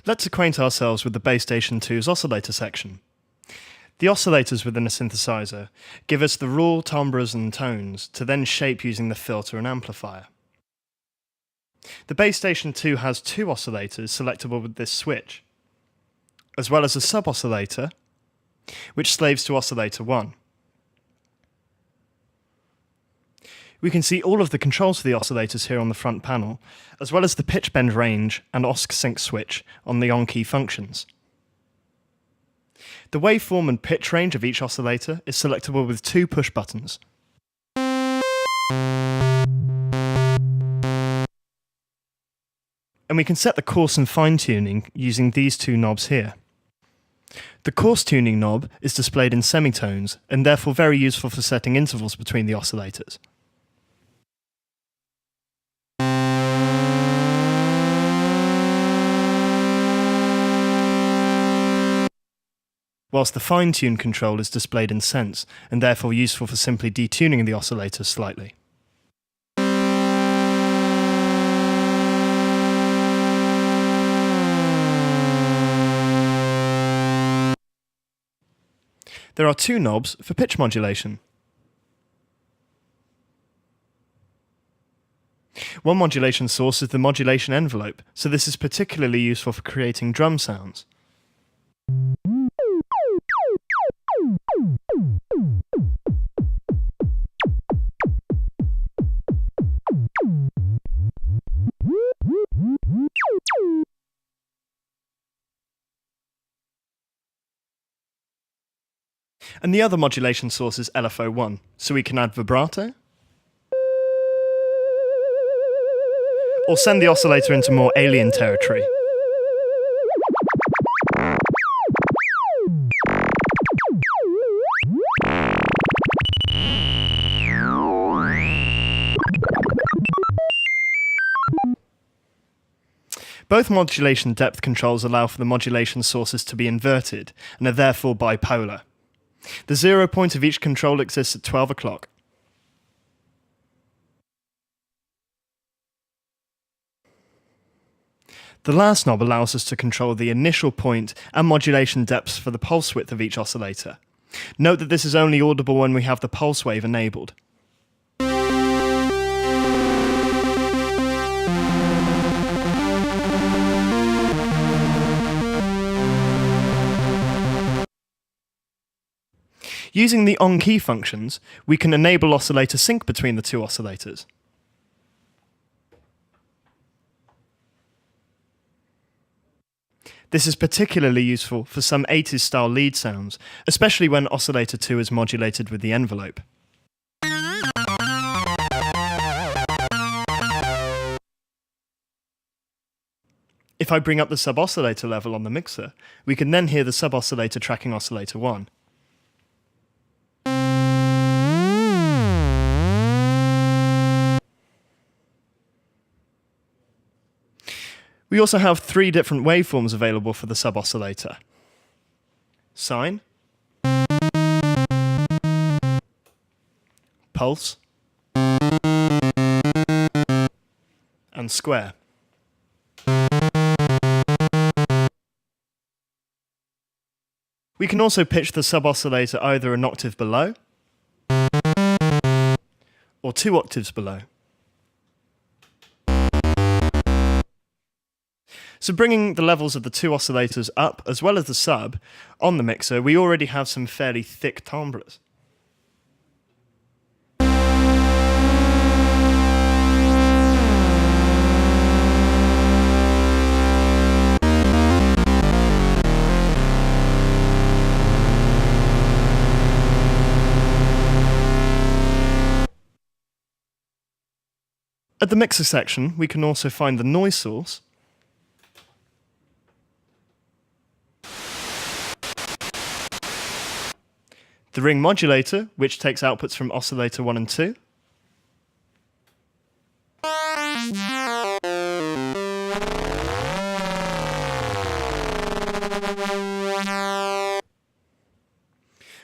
Let's acquaint ourselves with the Base Station 2's oscillator section. The oscillators within a synthesizer give us the raw timbres and tones to then shape using the filter and amplifier. The Base Station 2 has two oscillators selectable with this switch, as well as a sub-oscillator, which slaves to oscillator 1. We can see all of the controls for the oscillators here on the front panel, as well as the pitch bend range and osc sync switch on the on-key functions. The waveform and pitch range of each oscillator is selectable with two push buttons. And we can set the coarse and fine tuning using these two knobs here. The coarse tuning knob is displayed in semitones and therefore very useful for setting intervals between the oscillators. Whilst the fine-tune control is displayed in cents and therefore useful for simply detuning the oscillator slightly. There are two knobs for pitch modulation. One modulation source is the modulation envelope, so this is particularly useful for creating drum sounds. And the other modulation source is LFO1, so we can add vibrato, or send the oscillator into more alien territory. Both modulation depth controls allow for the modulation sources to be inverted and are therefore bipolar. The 0 point of each control exists at 12 o'clock. The last knob allows us to control the initial point and modulation depths for the pulse width of each oscillator. Note that this is only audible when we have the pulse wave enabled. Using the on-key functions, we can enable oscillator sync between the two oscillators. This is particularly useful for some 80s style lead sounds, especially when oscillator 2 is modulated with the envelope. If I bring up the sub-oscillator level on the mixer, we can then hear the sub-oscillator tracking oscillator 1. We also have three different waveforms available for the sub-oscillator: sine, pulse, and square. We can also pitch the sub-oscillator either an octave below or 2 octaves below. So bringing the levels of the two oscillators up, as well as the sub, on the mixer, we already have some fairly thick timbres. At the mixer section, we can also find the noise source, the ring modulator, which takes outputs from oscillator 1 and 2,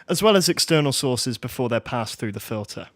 as well as external sources before they're passed through the filter.